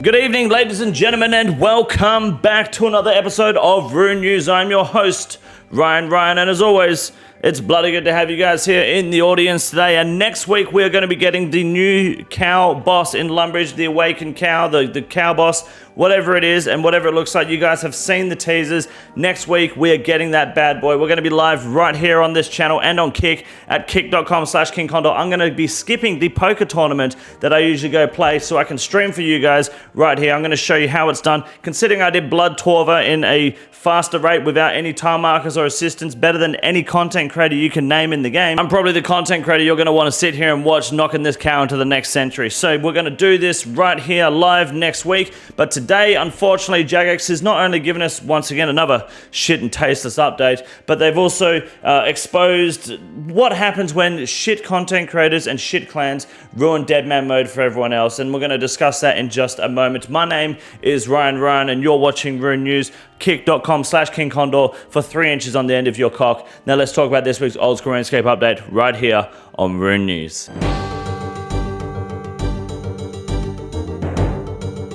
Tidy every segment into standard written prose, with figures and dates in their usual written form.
Good evening, ladies and gentlemen, and welcome back to another episode of Rune News. I'm your host, Ryan, and as always, it's bloody good to have you guys here in the audience today. And next week, we're going to be getting the new cow boss in Lumbridge, the awakened cow, the cow boss, whatever it is and whatever it looks like. You guys have seen the teasers. Next week, we are getting that bad boy. We're going to be live right here on this channel and on Kick at kick.com/KingCondor. I'm going to be skipping the poker tournament that I usually go play so I can stream for you guys right here. I'm going to show you how it's done. Considering I did Blood Torva in a faster rate without any time markers or assistance, better than any content creator you can name in the game, I'm probably the content creator you're going to want to sit here and watch knocking this cow into the next century. So we're going to do this right here live next week. But today, unfortunately, Jagex has not only given us once again another shit and tasteless update, but they've also exposed what happens when shit content creators and shit clans ruin deadman mode for everyone else. And we're going to discuss that in just a moment. My name is Ryan, and you're watching Rune News. Kick.com/KingCondor for 3 inches on the end of your cock. Now let's talk about this week's old school RuneScape update right here on Rune News.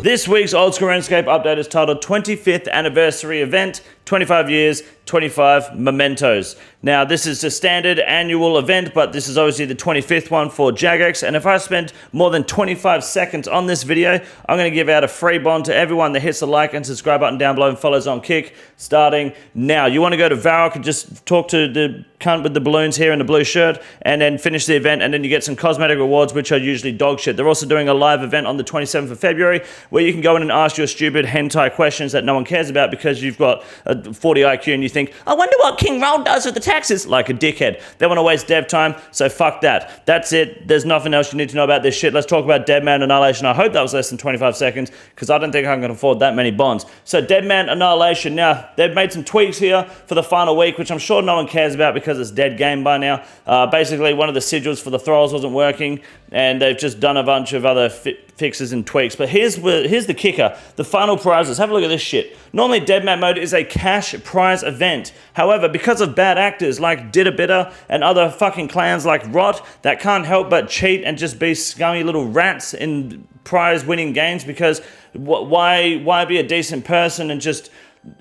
This week's old school RuneScape update is titled 25th Anniversary Event, 25 years, 25 mementos. Now, this is a standard annual event, but this is obviously the 25th one for Jagex. And if I spend more than 25 seconds on this video, I'm going to give out a free bond to everyone that hits the like and subscribe button down below and follows on Kick, starting now. You want to go to Varrock and just talk to the cunt with the balloons here in the blue shirt, and then finish the event, and then you get some cosmetic rewards, which are usually dog shit. They're also doing a live event on the 27th of February, where you can go in and ask your stupid hentai questions that no one cares about because you've got a 40 IQ and you think, I wonder what King Roll does with the taxes, like a dickhead. They want to waste dev time, so fuck that. That's it. There's nothing else you need to know about this shit. Let's talk about Deadman Annihilation. I hope that was less than 25 seconds, because I don't think I can afford that many bonds. So Deadman Annihilation. Now, they've made some tweaks here for the final week, which I'm sure no one cares about because it's dead game by now. Basically, one of the sigils for the thralls wasn't working, and they've just done a bunch of other fixes and tweaks. But here's the kicker. The final prizes. Have a look at this shit. Normally, Deadman mode is a cash prize event. However, because of bad actors like Ditta and other fucking clans like Rot that can't help but cheat and just be scummy little rats in prize-winning games, because why be a decent person and just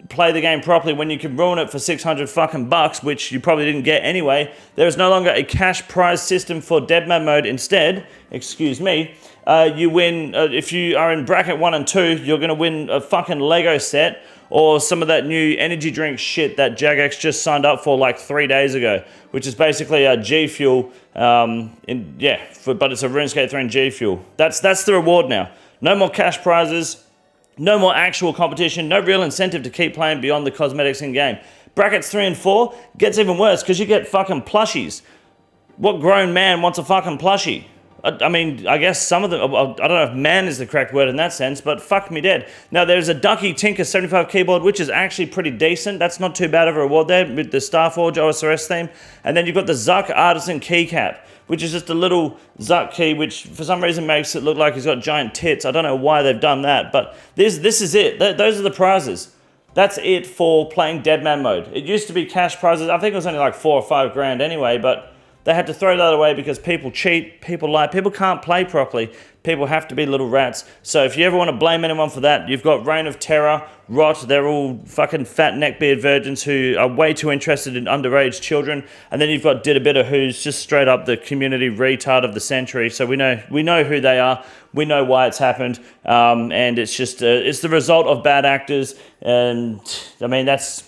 play the game properly when you can ruin it for 600 fucking bucks, which you probably didn't get anyway. There is no longer a cash prize system for Deadman mode. Instead, excuse me, you win, if you are in bracket 1 and 2, you're going to win a fucking Lego set or some of that new energy drink shit that Jagex just signed up for like 3 days ago, which is basically a G Fuel, but it's a RuneScape 3 and G Fuel. That's the reward now. No more cash prizes. No more actual competition, no real incentive to keep playing beyond the cosmetics in-game. Brackets 3 and 4 gets even worse because you get fucking plushies. What grown man wants a fucking plushie? I mean, I guess some of them, I don't know if man is the correct word in that sense, but fuck me dead. Now, there's a Ducky Tinker 75 keyboard, which is actually pretty decent. That's not too bad of a reward there with the Starforge OSRS theme. And then you've got the Zuck Artisan keycap, which is just a little Zuck key, which for some reason makes it look like he's got giant tits. I don't know why they've done that, but this is it. Those are the prizes. That's it for playing Deadman mode. It used to be cash prizes. I think it was only like 4 or 5 grand anyway, but they had to throw that away because people cheat, people lie, people can't play properly. People have to be little rats. So if you ever want to blame anyone for that, you've got Reign of Terror, Rot, they're all fucking fat neckbeard virgins who are way too interested in underage children. And then you've got Ditta who's just straight up the community retard of the century. So we know who they are. We know why it's happened. And it's just, it's the result of bad actors. And I mean, that's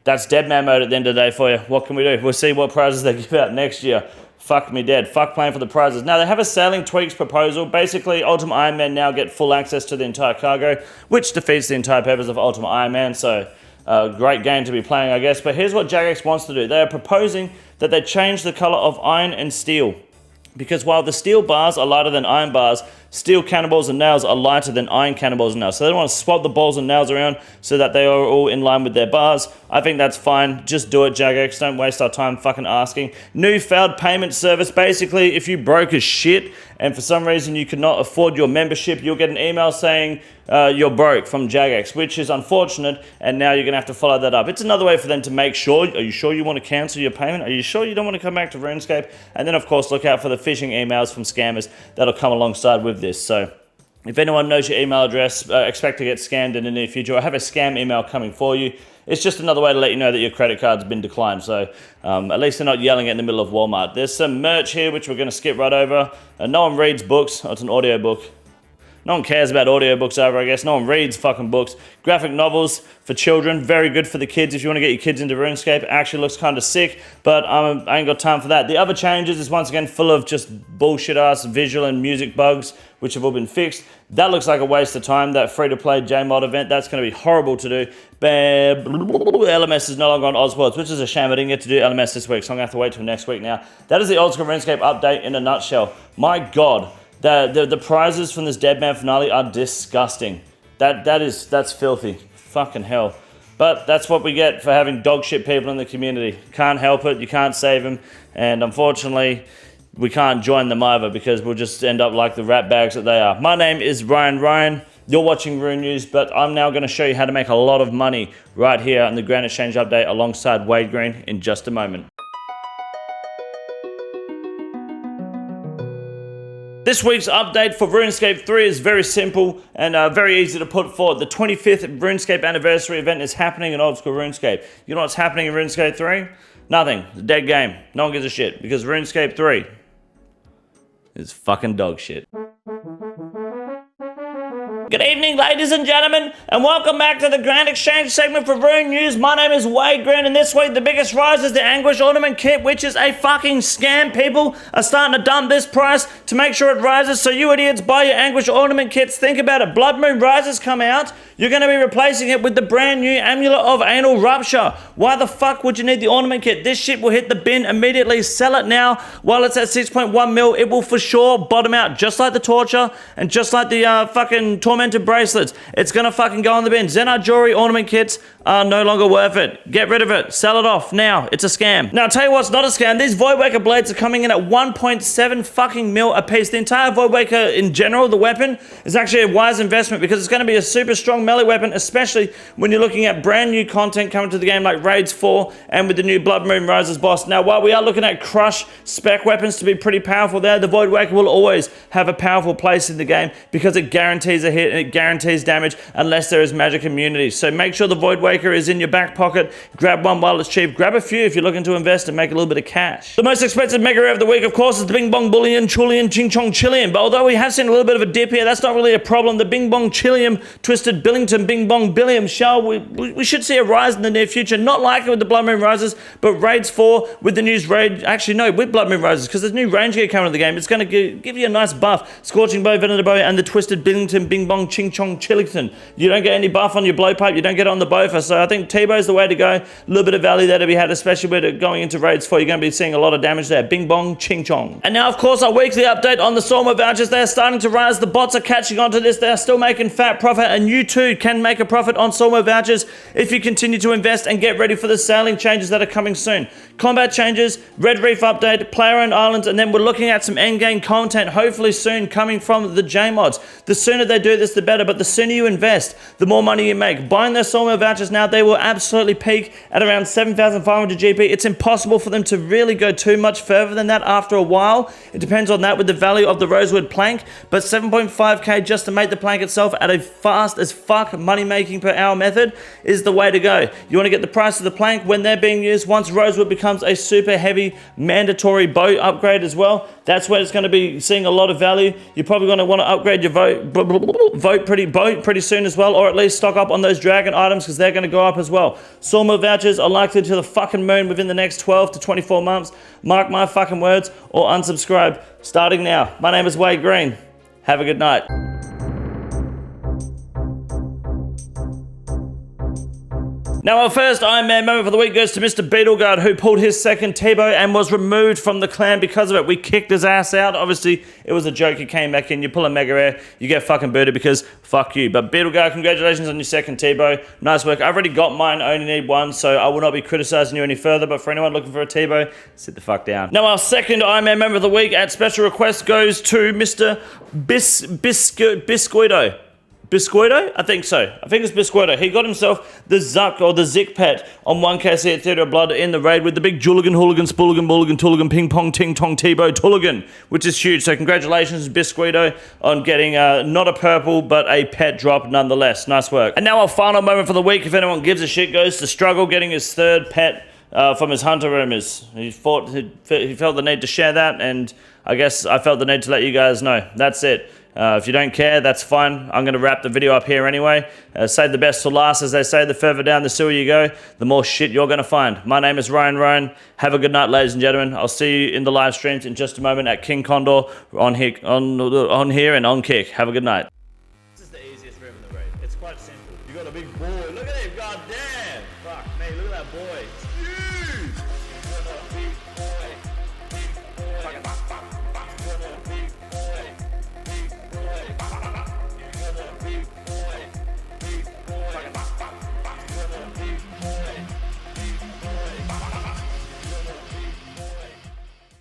Deadman mode at the end of the day for you. What can we do? We'll see what prizes they give out next year. Fuck me dead. Fuck playing for the prizes. Now, they have a sailing tweaks proposal. Basically, Ultimate Iron Man now get full access to the entire cargo, which defeats the entire purpose of Ultimate Iron Man. So, great game to be playing, I guess. But here's what Jagex wants to do. They are proposing that they change the color of iron and steel. Because while the steel bars are lighter than iron bars, steel cannonballs and nails are lighter than iron cannonballs and nails. So they don't want to swap the balls and nails around so that they are all in line with their bars. I think that's fine. Just do it, Jagex. Don't waste our time fucking asking. New failed payment service. Basically, if you broke as shit and for some reason you could not afford your membership, you'll get an email saying you're broke from Jagex, which is unfortunate, and now you're going to have to follow that up. It's another way for them to make sure, are you sure you want to cancel your payment? Are you sure you don't want to come back to RuneScape? And then, of course, look out for the phishing emails from scammers that'll come alongside with this. So If anyone knows your email address, expect to get scammed in the near future. I have a scam email coming for you. It's just another way to let you know that your credit card's been declined. So at least they're not yelling it in the middle of Walmart. There's some merch here, which we're going to skip right over. No one reads books. Oh, it's an audio book. No one cares about audiobooks over, I guess. No one reads fucking books. Graphic novels for children, very good for the kids. If you want to get your kids into RuneScape, it actually looks kind of sick, but I ain't got time for that. The other changes is once again full of just bullshit-ass visual and music bugs, which have all been fixed. That looks like a waste of time, that free-to-play JMod event. That's going to be horrible to do. LMS is no longer on Oswords, which is a shame. I didn't get to do LMS this week, so I'm going to have to wait till next week now. That is the old school RuneScape update in a nutshell. My God. The prizes from this Dead Man finale are disgusting. That's filthy. Fucking hell. But that's what we get for having dog shit people in the community. Can't help it, you can't save them, and unfortunately, we can't join them either because we'll just end up like the rat bags that they are. My name is Ryan. You're watching Rune News, but I'm now going to show you how to make a lot of money right here on the Grand Exchange update alongside Wade Green in just a moment. This week's update for RuneScape 3 is very simple and very easy to put forward. The 25th RuneScape anniversary event is happening in old school RuneScape. You know what's happening in RuneScape 3? Nothing. It's a dead game. No one gives a shit because RuneScape 3 is fucking dog shit. Good evening, ladies and gentlemen, and welcome back to the Grand Exchange segment for Rune News. My name is Wade Green, and this week the biggest rise is the Anguish Ornament Kit, which is a fucking scam. People are starting to dump this price to make sure it rises, so you idiots buy your Anguish Ornament Kits. Think about it. Blood Moon Rises come out, you're going to be replacing it with the brand new Amulet of Anal Rupture. Why the fuck would you need the Ornament Kit? This shit will hit the bin immediately. Sell it now while it's at 6.1 mil. It will for sure bottom out, just like the Torture and just like the fucking Tormented Bracelets. It's gonna fucking go on the bin. Zenar Jewelry Ornament Kits are no longer worth it. Get rid of it. Sell it off now. It's a scam. Now, I'll tell you what's not a scam. These Voidwaker blades are coming in at 1.7 fucking mil a piece. The entire Voidwaker in general, the weapon, is actually a wise investment because it's going to be a super strong melee weapon, especially when you're looking at brand new content coming to the game like Raids 4 and with the new Blood Moon Rises boss. Now, while we are looking at Crush spec weapons to be pretty powerful there, the Voidwaker will always have a powerful place in the game because it guarantees a hit and it guarantees damage unless there is magic immunity. So make sure the Voidwaker is in your back pocket. Grab one while it's cheap. Grab a few if you're looking to invest and make a little bit of cash. The most expensive mega rare of the week, of course, is the Bing Bong Bullion, Chulian, Ching Chong Chillian. But although we have seen a little bit of a dip here, that's not really a problem. The Bing Bong Chillium, Twisted Billington, Bing Bong Billiam shell, we should see a rise in the near future. Not like it with the Blood Moon Rises, but Raids 4 with the news raid, actually no, with Blood Moon Rises, because there's new range gear coming to the game. It's going to give you a nice buff. Scorching Bow, Venom Bow, and the Twisted Billington, Bing Bong Ching Chong Chillington. You don't get any buff on your blowpipe, you don't get it on the Bofa, so I think T-Bow's the way to go. A little bit of value there to be had, especially with it going into Raids 4. You're going to be seeing a lot of damage there. Bing Bong Ching Chong. And now, of course, our weekly update on the Stormo vouchers. They're starting to rise. The bots are catching on to this. They're still making fat profit, and you too can make a profit on Stormo vouchers if you continue to invest and get ready for the sailing changes that are coming soon. Combat changes, Red Reef update, player-owned islands, and then we're looking at some endgame content hopefully soon coming from the JMods. The sooner they do this, the better, but the sooner you invest, the more money you make. Buying their Stormo vouchers now, they will absolutely peak at around 7,500 GP. It's impossible for them to really go too much further than that after a while. It depends on that with the value of the Rosewood plank, but 7.5k just to make the plank itself at a fast as fuck money making per hour method is the way to go. You want to get the price of the plank when they're being used. Once Rosewood becomes a super heavy mandatory boat upgrade as well, that's where it's going to be seeing a lot of value. You're probably going to want to upgrade your boat pretty soon as well, or at least stock up on those dragon items because they're going to go up as well. Sawmill vouchers are likely to the fucking moon within the next 12 to 24 months. Mark my fucking words or unsubscribe starting now. My name is Wade Green. Have a good night. Now, our first Ironman moment for the week goes to Mr. Beetleguard, who pulled his second T-Bow and was removed from the clan because of it. We kicked his ass out. Obviously, it was a joke. He came back in. You pull a mega rare, you get fucking booted because fuck you. But Beetleguard, congratulations on your second T-Bow. Nice work. I've already got mine. I only need one, so I will not be criticizing you any further. But for anyone looking for a T-Bow, sit the fuck down. Now, our second Ironman member of the week at special request goes to Mr. Biscoito. Biscoito? I think so. I think it's Biscoito. He got himself the Zuck or the Zick pet on 1kc at Theatre of Blood in the raid with the big Juligan, Hooligan, Spooligan, Bulligan, Tooligan, Ping Pong, Ting Tong, Tebow, Tooligan, which is huge. So congratulations, Biscoito, on getting not a purple, but a pet drop nonetheless. Nice work. And now our final moment for the week, if anyone gives a shit, goes to Struggle getting his third pet from his hunter rumors. He felt the need to share that, and I guess I felt the need to let you guys know. That's it. If you don't care, that's fine. I'm going to wrap the video up here anyway. Save the best to last, as they say. The further down the sewer you go, the more shit you're going to find. My name is Ryan Roan. Have a good night, ladies and gentlemen. I'll see you in the live streams in just a moment at King Condor on here and on Kick. Have a good night.